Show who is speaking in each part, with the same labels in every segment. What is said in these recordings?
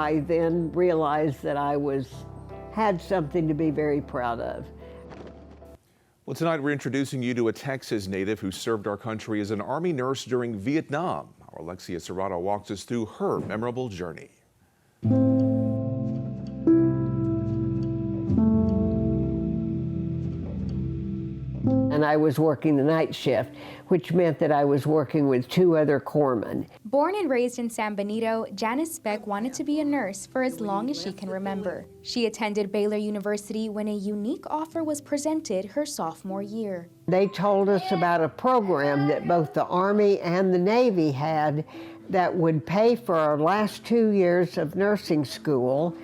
Speaker 1: I then realized that I had something to be very proud of.
Speaker 2: Well, tonight we're introducing you to a Texas native who served our country as an Army nurse during Vietnam. Our Alexia Serrato walks us through her memorable journey.
Speaker 1: And I was working the night shift, which meant that I was working with 2 other corpsmen.
Speaker 3: Born and raised in San Benito, Janice Speck wanted to be a nurse for as long as she can remember. She attended Baylor University when a unique offer was presented her sophomore year.
Speaker 1: They told us about a program that both the Army and the Navy had that would pay for our last 2 years of nursing school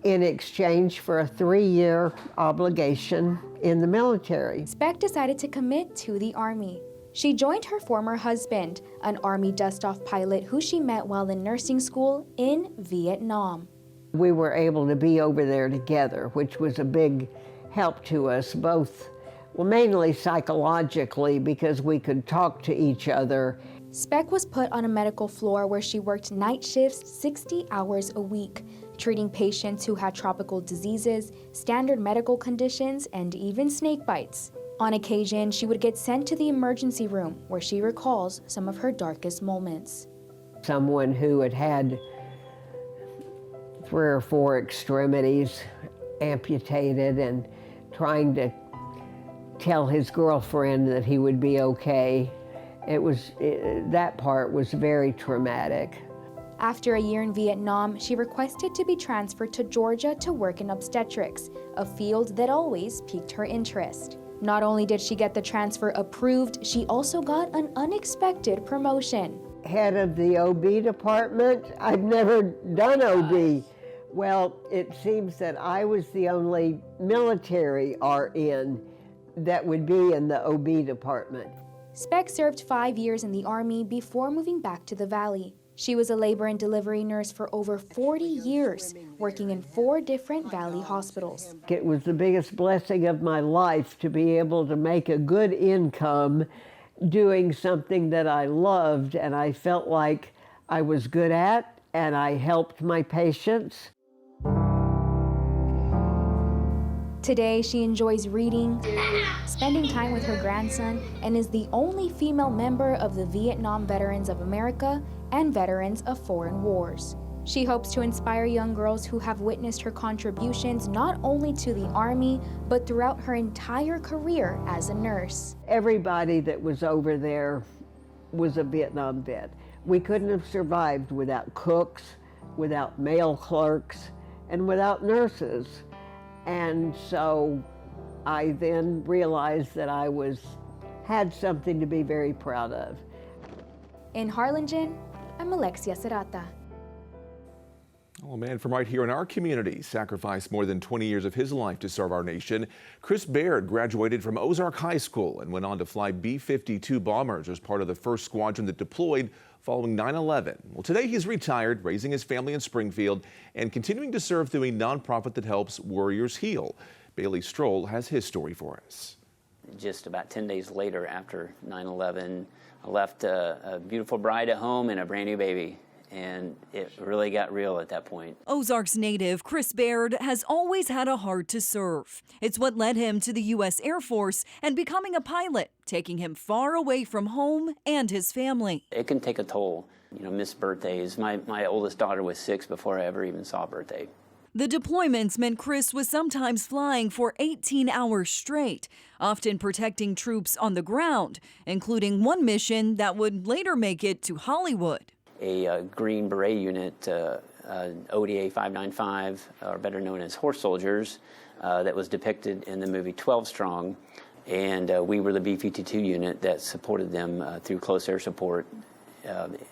Speaker 1: in exchange for a 3-year obligation in the military.
Speaker 3: Speck decided to commit to the Army. She joined her former husband, an Army dust-off pilot who she met while in nursing school in Vietnam.
Speaker 1: We were able to be over there together, which was a big help to us both, well, mainly psychologically, because we could talk to each other.
Speaker 3: Speck was put on a medical floor where she worked night shifts 60 hours a week, treating patients who had tropical diseases, standard medical conditions, and even snake bites. On occasion, she would get sent to the emergency room where she recalls some of her darkest moments.
Speaker 1: Someone who had had 3 or 4 extremities amputated and trying to tell his girlfriend that he would be okay. That part was very traumatic.
Speaker 3: After a year in Vietnam, she requested to be transferred to Georgia to work in obstetrics, a field that always piqued her interest. Not only did she get the transfer approved, she also got an unexpected promotion.
Speaker 1: Head of the OB department. I've never done OB. Well, it seems that I was the only military RN that would be in the OB department.
Speaker 3: Speck served 5 years in the Army before moving back to the Valley. She was a labor and delivery nurse for over 40 years, working in 4 different Valley hospitals.
Speaker 1: It was the biggest blessing of my life to be able to make a good income doing something that I loved and I felt like I was good at, and I helped my patients.
Speaker 3: Today, she enjoys reading, spending time with her grandson, and is the only female member of the Vietnam Veterans of America and Veterans of Foreign Wars. She hopes to inspire young girls who have witnessed her contributions not only to the Army, but throughout her entire career as a nurse.
Speaker 1: Everybody that was over there was a Vietnam vet. We couldn't have survived without cooks, without mail clerks, and without nurses. And so I then realized that I had something to be very proud of.
Speaker 3: In Harlingen, I'm Alexia Serrata.
Speaker 2: Oh, a man from right here in our community sacrificed more than 20 years of his life to serve our nation. Chris Baird graduated from Ozark High School and went on to fly B-52 bombers as part of the first squadron that deployed following 9/11. Well, today he's retired, raising his family in Springfield and continuing to serve through a nonprofit that helps warriors heal. Bailey Stroll has his story for us.
Speaker 4: Just about 10 days later after 9/11, I left a beautiful bride at home and a brand new baby. And it really got real at that point.
Speaker 5: Ozark's native Chris Baird has always had a heart to serve. It's what led him to the U.S. Air Force and becoming a pilot, taking him far away from home and his family.
Speaker 4: It can take a toll. You know, missed birthdays. My oldest daughter was 6 before I ever even saw a birthday.
Speaker 5: The deployments meant Chris was sometimes flying for 18 hours straight, often protecting troops on the ground, including one mission that would later make it to Hollywood.
Speaker 4: A Green Beret unit, ODA 595, or better known as Horse Soldiers, that was depicted in the movie 12 Strong. And we were the B-52 unit that supported them through close air support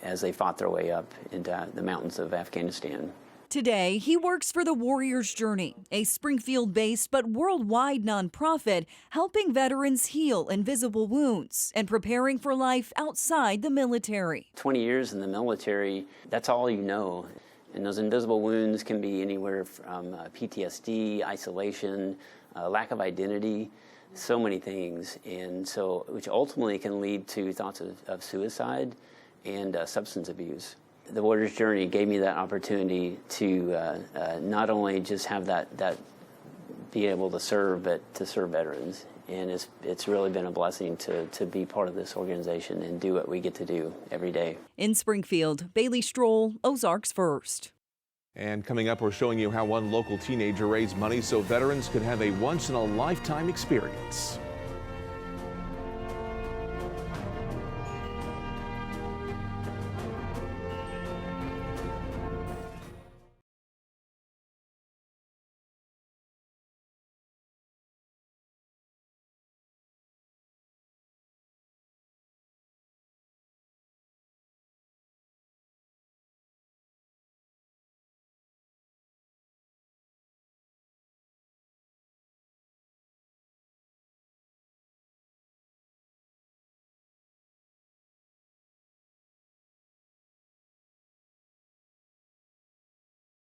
Speaker 4: as they fought their way up into the mountains of Afghanistan.
Speaker 5: Today, he works for the Warrior's Journey, a Springfield-based but worldwide nonprofit helping veterans heal invisible wounds and preparing for life outside the military.
Speaker 4: 20 years in the military, that's all you know. And those invisible wounds can be anywhere from PTSD, isolation, lack of identity, so many things, and so which ultimately can lead to thoughts of suicide and substance abuse. The Warrior's Journey gave me that opportunity to not only just have that be able to serve, but to serve veterans. And it's really been a blessing to be part of this organization and do what we get to do every day.
Speaker 5: In Springfield, Bailey Stroll, Ozarks First.
Speaker 2: And coming up, we're showing you how one local teenager raised money so veterans could have a once-in-a-lifetime experience.